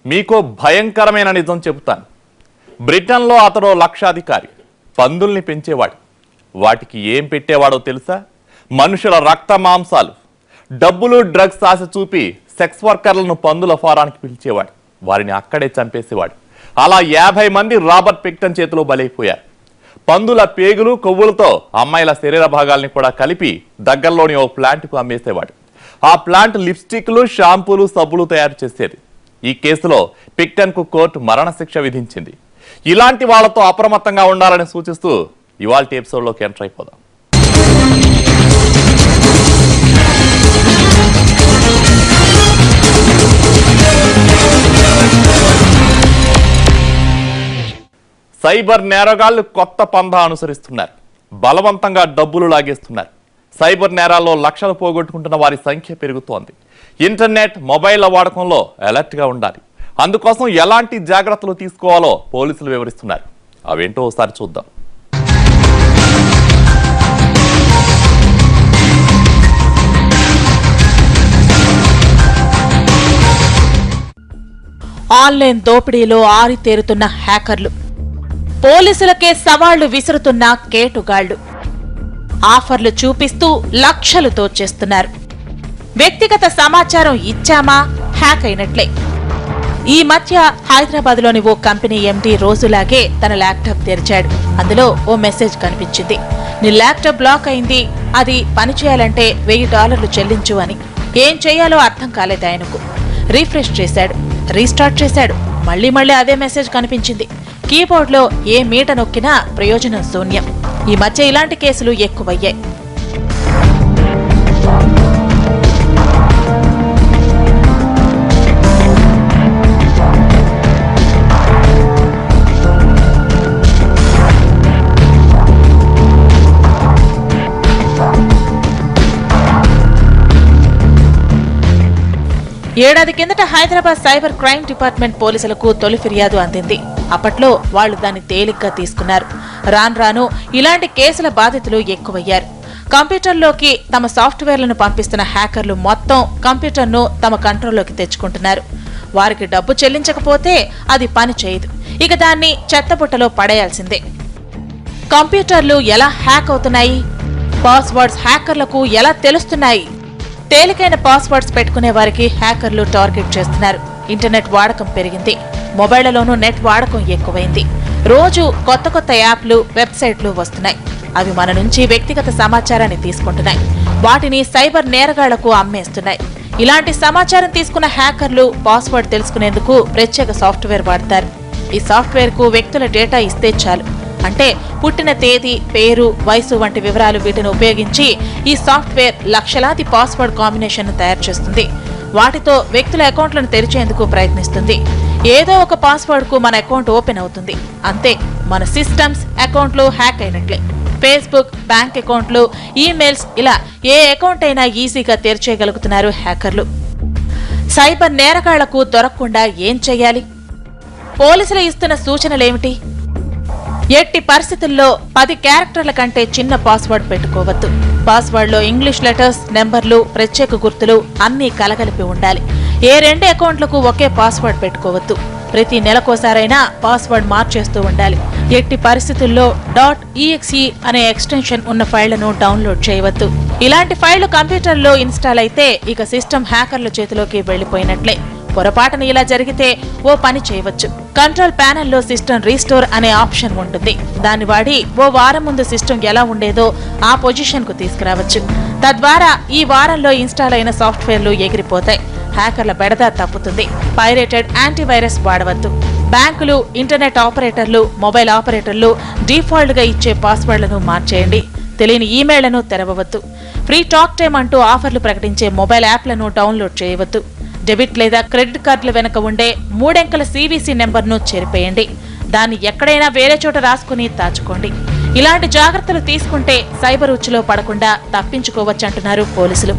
మీకో భయంకరమైన నిజం చెబుతాను. బ్రిటన్లో అతడు లక్షాధికారి, పందుల్ని పెంచేవాడు. వాటికి ఏం పెట్టేవాడో తెలుసా? మనుషుల రక్త మాంసాలు. డబ్బులు డ్రగ్స్ ఆశ చూపి సెక్స్ వర్కర్లను పందుల ఫారానికి పిలిచేవాడు. వారిని అక్కడే చంపేసేవాడు. అలా 50 మంది రాబర్ట్ పిక్టన్ చేతిలో బలైపోయారు. పందుల పేగులు కొవ్వులతో అమ్మాయిల శరీర భాగాల్ని కూడా కలిపి దగ్గరలోని ఓ ప్లాంట్కు అమ్మేసేవాడు. ఆ ప్లాంట్ లిప్స్టిక్లు, షాంపూలు, సబ్బులు తయారు చేసేది. ఈ కేసులో పిక్టన్కు కోర్టు మరణశిక్ష విధించింది. ఇలాంటి వాళ్లతో అప్రమత్తంగా ఉండాలని సూచిస్తూ ఇవాల్టి ఎపిసోడ్లోకి ఎంటర్ అయిపోదాం. సైబర్ నేరగాళ్లు కొత్త పందా అనుసరిస్తున్నారు. బలవంతంగా డబ్బులు లాగేస్తున్నారు. సైబర్ నేరాల్లో లక్షలు పోగొట్టుకుంటున్న వారి సంఖ్య పెరుగుతోంది. ఇంటర్నెట్, మొబైల్ వాడకంలో అలర్ట్గా ఉండాలి. అందుకోసం ఎలాంటి జాగ్రత్తలు తీసుకోవాలో పోలీసులు వివరిస్తున్నారు. అవేంటో ఒకసారి చూద్దాం. ఆన్లైన్ దోపిడీలో ఆరితేరుతున్న హ్యాకర్లు, పోలీసులకే సవాళ్లు విసురుతున్న కేటుగాళ్లు, ఆఫర్లు చూపిస్తూ లక్షలు దోచేస్తున్నారు. వ్యక్తిగత సమాచారం ఇచ్చామా హ్యాక్ అయినట్లే. ఈ మధ్య హైదరాబాద్ లోని ఓ కంపెనీ ఎండీ రోజులాగే తన ల్యాప్టాప్ తెరిచాడు. అందులో ఓ మెసేజ్ కనిపించింది. నీ ల్యాప్టాప్ బ్లాక్ అయింది, అది పనిచేయాలంటే $1000 చెల్లించు అని. ఏం చేయాలో అర్థం కాలేదు ఆయనకు. రీఫ్రెష్ చేశాడు, రీస్టార్ట్ చేశాడు. మళ్లీ అదే మెసేజ్ కనిపించింది. కీబోర్డ్లో ఏ మీట నొక్కినా ప్రయోజనం శూన్యం. ఈ మధ్య ఇలాంటి కేసులు ఎక్కువయ్యాయి. ఏడాది కిందట హైదరాబాద్ సైబర్ క్రైమ్ డిపార్ట్మెంట్ పోలీసులకు తొలి ఫిర్యాదు అందింది. అప్పట్లో వాళ్లు దాన్ని తేలిగ్గా తీసుకున్నారు. రాను ఇలాంటి కేసుల బాధితులు ఎక్కువయ్యారు. కంప్యూటర్లోకి తమ సాఫ్ట్వేర్లను పంపిస్తున్న హ్యాకర్లు మొత్తం కంప్యూటర్ను తమ కంట్రోల్లోకి తెచ్చుకుంటున్నారు. వారికి డబ్బు చెల్లించకపోతే అది పని చేయదు. ఇక దాన్ని చెత్తబుట్టలో పడేయాల్సిందే. కంప్యూటర్లు ఎలా హ్యాక్ అవుతున్నాయి? పాస్వర్డ్స్ హ్యాకర్లకు ఎలా తెలుస్తున్నాయి? తేలికైన పాస్వర్డ్స్ పెట్టుకునే వారికి హ్యాకర్లు టార్గెట్ చేస్తున్నారు. ఇంటర్నెట్ వాడకం పెరిగింది. మొబైళ్లలోనూ నెట్ వాడకం ఎక్కువైంది. రోజు కొత్త యాప్లు, వెబ్సైట్లు వస్తున్నాయి. అవి మన నుంచి వ్యక్తిగత సమాచారాన్ని తీసుకుంటున్నాయి. వాటిని సైబర్ నేరగాళ్లకు అమ్మేస్తున్నాయి. ఇలాంటి సమాచారం తీసుకున్న హ్యాకర్లు పాస్వర్డ్ తెలుసుకునేందుకు ప్రత్యేక సాఫ్ట్వేర్ వాడతారు. ఈ సాఫ్ట్వేర్ కు వ్యక్తుల డేటా ఇస్తే చాలు. అంటే పుట్టిన తేదీ, పేరు, వయసు వంటి వివరాలు. వీటిని ఉపయోగించి ఈ సాఫ్ట్వేర్ లక్షలాది పాస్వర్డ్ కాంబినేషన్ను తయారు చేస్తుంది. వాటితో వ్యక్తుల అకౌంట్లను తెరిచేందుకు ప్రయత్నిస్తుంది. ఏదో ఒక పాస్వర్డ్ కు మన అకౌంట్ ఓపెన్ అవుతుంది. అంతే, మన సిస్టమ్స్, అకౌంట్లు హ్యాక్ అయినట్లే. ఫేస్బుక్, బ్యాంక్ అకౌంట్లు, ఈమెయిల్స్, ఇలా ఏ అకౌంట్ అయినా ఈజీగా తెరిచేయగలుగుతున్నారు హ్యాకర్లు. సైబర్ నేరగాళ్లకు దొరకకుండా ఏం చెయ్యాలి? పోలీసులు ఇస్తున్న సూచనలేమిటి? ఎట్టి పరిస్థితుల్లో 10 క్యారెక్టర్ల కంటే చిన్న పాస్వర్డ్ పెట్టుకోవద్దు. పాస్వర్డ్లో ఇంగ్లీష్ లెటర్స్, నెంబర్లు, ప్రత్యేక గుర్తులు అన్నీ కలగలిపి ఉండాలి. ఏ 2 అకౌంట్లకు ఒకే పాస్వర్డ్ పెట్టుకోవద్దు. ప్రతి నెలకోసారైనా పాస్వర్డ్ మార్చేస్తూ ఉండాలి. ఎట్టి పరిస్థితుల్లో .exe అనే ఎక్స్టెన్షన్ ఉన్న ఫైళ్లను డౌన్లోడ్ చేయవద్దు. ఇలాంటి ఫైళ్లు కంప్యూటర్లో ఇన్స్టాల్ అయితే ఇక సిస్టమ్ హ్యాకర్ల చేతిలోకి వెళ్లిపోయినట్లే. పొరపాటున ఇలా జరిగితే ఓ పని చేయవచ్చు. కంట్రోల్ ప్యానెల్లో సిస్టమ్ రీస్టోర్ అనే ఆప్షన్ ఉంటుంది. దాన్ని వాడి ఓ వారం ముందు సిస్టమ్ ఎలా ఉండేదో ఆ పొజిషన్ కు తీసుకురావచ్చు. తద్వారా ఈ వారంలో ఇన్స్టాల్ అయిన సాఫ్ట్వేర్లు ఎగిరిపోతాయి. హ్యాకర్ల బెడద తప్పుతుంది. పైరేటెడ్ యాంటీవైరస్ వాడవద్దు. బ్యాంకులు, ఇంటర్నెట్ ఆపరేటర్లు, మొబైల్ ఆపరేటర్లు డిఫాల్ట్ గా ఇచ్చే పాస్వర్డ్లను మార్చేయండి. తెలియని ఈమెయిళ్లను తెరవవద్దు. ఫ్రీ టాక్ టైమ్ అంటూ ఆఫర్లు ప్రకటించే మొబైల్ యాప్లను డౌన్లోడ్ చేయవద్దు. డెబిట్ లేదా క్రెడిట్ కార్డుల వెనుక ఉండే 3 అంకెల CVC నెంబర్ను చెరిపేయండి. దాన్ని ఎక్కడైనా వేరే చోట రాసుకుని దాచుకోండి. ఇలాంటి జాగ్రత్తలు తీసుకుంటే సైబర్ ఉచ్చులో పడకుండా తప్పించుకోవచ్చంటున్నారు పోలీసులు.